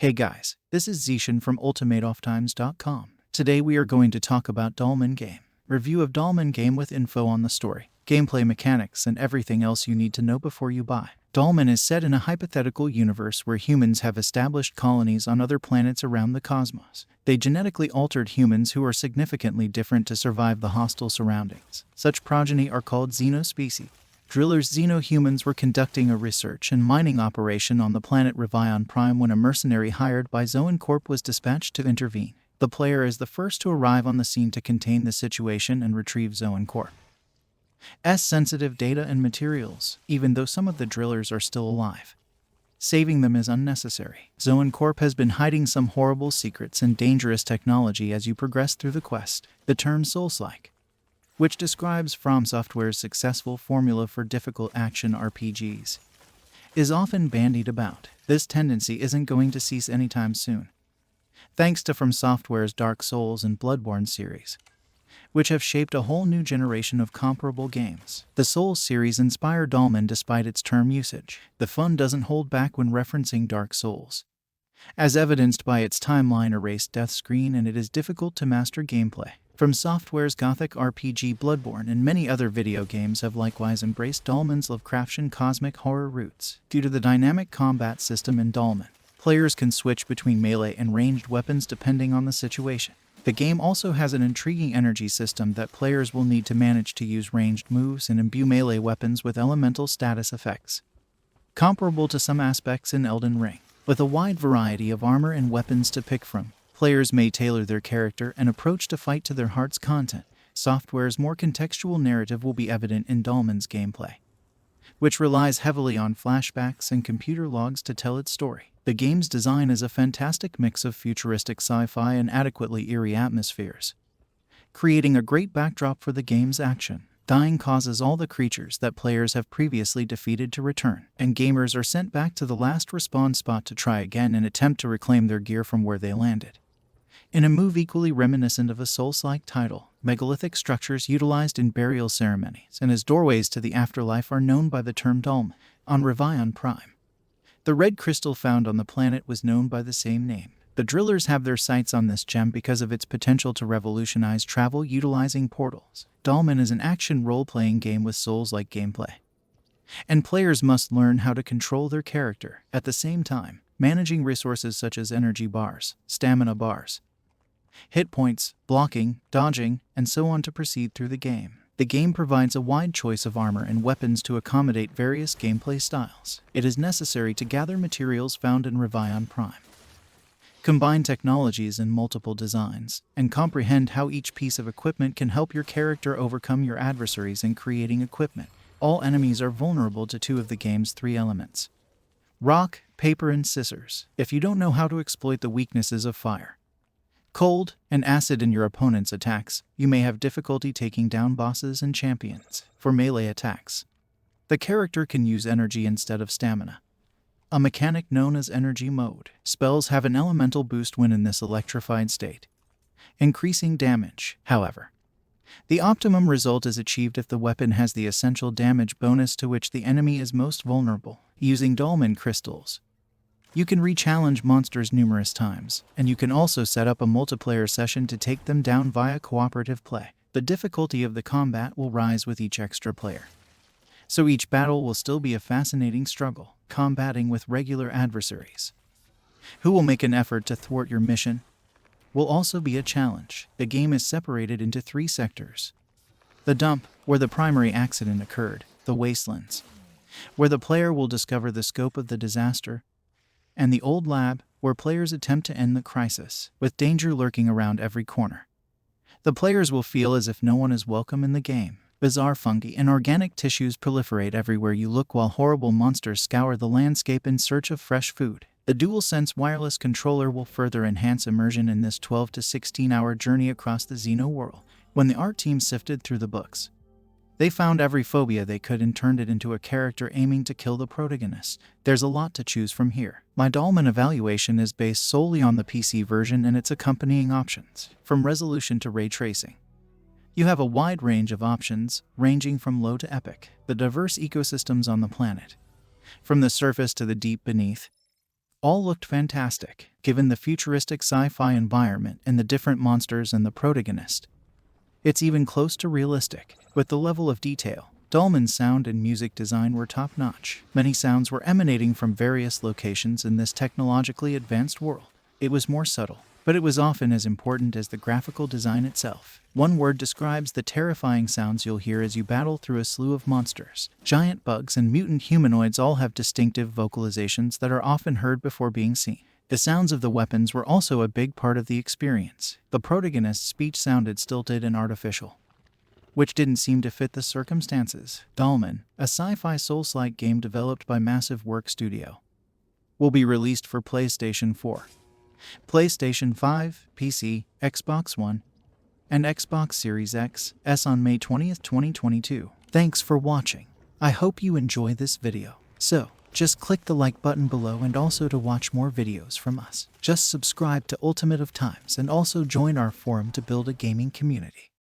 Hey guys, this is Zishan from ultimateofftimes.com. Today we are going to talk about Dolmen Game. Review of Dolmen Game with info on the story, gameplay mechanics, and everything else you need to know before you buy. Dolmen is set in a hypothetical universe where humans have established colonies on other planets around the cosmos. They genetically altered humans who are significantly different to survive the hostile surroundings. Such progeny are called xenospecies. Drillers xenohumans were conducting a research and mining operation on the planet Revion Prime when a mercenary hired by Zoan Corp was dispatched to intervene. The player is the first to arrive on the scene to contain the situation and retrieve Zoan Corp's sensitive data and materials, even though some of the drillers are still alive. Saving them is unnecessary. Zoan Corp has been hiding some horrible secrets and dangerous technology as you progress through the quest. The term Soulslike, which describes From Software's successful formula for difficult action RPGs, is often bandied about. This tendency isn't going to cease anytime soon, thanks to From Software's Dark Souls and Bloodborne series, which have shaped a whole new generation of comparable games. The Souls series inspired Dolmen despite its term usage. The fun doesn't hold back when referencing Dark Souls, as evidenced by its timeline-erased death screen, and it is difficult to master gameplay. From Software's Gothic RPG Bloodborne and many other video games have likewise embraced Dolmen's Lovecraftian cosmic horror roots. Due to the dynamic combat system in Dolmen, players can switch between melee and ranged weapons depending on the situation. The game also has an intriguing energy system that players will need to manage to use ranged moves and imbue melee weapons with elemental status effects, comparable to some aspects in Elden Ring. With a wide variety of armor and weapons to pick from, players may tailor their character and approach to fight to their heart's content. Software's more contextual narrative will be evident in Dolmen's gameplay, which relies heavily on flashbacks and computer logs to tell its story. The game's design is a fantastic mix of futuristic sci-fi and adequately eerie atmospheres, creating a great backdrop for the game's action. Dying causes all the creatures that players have previously defeated to return, and gamers are sent back to the last respawn spot to try again and attempt to reclaim their gear from where they landed. In a move equally reminiscent of a Souls-like title, megalithic structures utilized in burial ceremonies and as doorways to the afterlife are known by the term Dolmen. On Revion Prime, the red crystal found on the planet was known by the same name. The drillers have their sights on this gem because of its potential to revolutionize travel utilizing portals. Dolmen is an action role-playing game with Souls-like gameplay, and players must learn how to control their character, at the same time managing resources such as energy bars, stamina bars, hit points, blocking, dodging, and so on to proceed through the game. The game provides a wide choice of armor and weapons to accommodate various gameplay styles. It is necessary to gather materials found in Revion Prime, combine technologies in multiple designs, and comprehend how each piece of equipment can help your character overcome your adversaries in creating equipment. All enemies are vulnerable to two of the game's three elements: rock, paper, and scissors. If you don't know how to exploit the weaknesses of fire, cold, and acid in your opponent's attacks, you may have difficulty taking down bosses and champions. For melee attacks, the character can use energy instead of stamina, a mechanic known as energy mode. Spells have an elemental boost when in this electrified state, increasing damage. However, the optimum result is achieved if the weapon has the essential damage bonus to which the enemy is most vulnerable. Using Dolmen crystals, you can re-challenge monsters numerous times, and you can also set up a multiplayer session to take them down via cooperative play. The difficulty of the combat will rise with each extra player, so each battle will still be a fascinating struggle. Combating with regular adversaries who will make an effort to thwart your mission will also be a challenge. The game is separated into three sectors: the dump, where the primary accident occurred; the wastelands, where the player will discover the scope of the disaster; and the old lab, where players attempt to end the crisis. With danger lurking around every corner, the players will feel as if no one is welcome in the game. Bizarre fungi and organic tissues proliferate everywhere you look, while horrible monsters scour the landscape in search of fresh food. The DualSense wireless controller will further enhance immersion in this 12 to 16-hour journey across the Xeno world. When the art team sifted through the books, they found every phobia they could and turned it into a character aiming to kill the protagonist. There's a lot to choose from here. My Dolmen evaluation is based solely on the PC version and its accompanying options. From resolution to ray tracing, you have a wide range of options, ranging from low to epic. The diverse ecosystems on the planet, from the surface to the deep beneath, all looked fantastic, given the futuristic sci-fi environment and the different monsters and the protagonist. It's even close to realistic, with the level of detail. Dolmen's sound and music design were top-notch. Many sounds were emanating from various locations in this technologically advanced world. It was more subtle, but it was often as important as the graphical design itself. One word describes the terrifying sounds you'll hear as you battle through a slew of monsters. Giant bugs and mutant humanoids all have distinctive vocalizations that are often heard before being seen. The sounds of the weapons were also a big part of the experience. The protagonist's speech sounded stilted and artificial, which didn't seem to fit the circumstances. Dolmen, a sci-fi Soulslike game developed by Massive Work Studio, will be released for PlayStation 4, PlayStation 5, PC, Xbox One, and Xbox Series X, S on May 20th, 2022. Thanks for watching. I hope you enjoy this video. So, just click the like button below, and also to watch more videos from us. Just subscribe to Ultimate of Times and also join our forum to build a gaming community.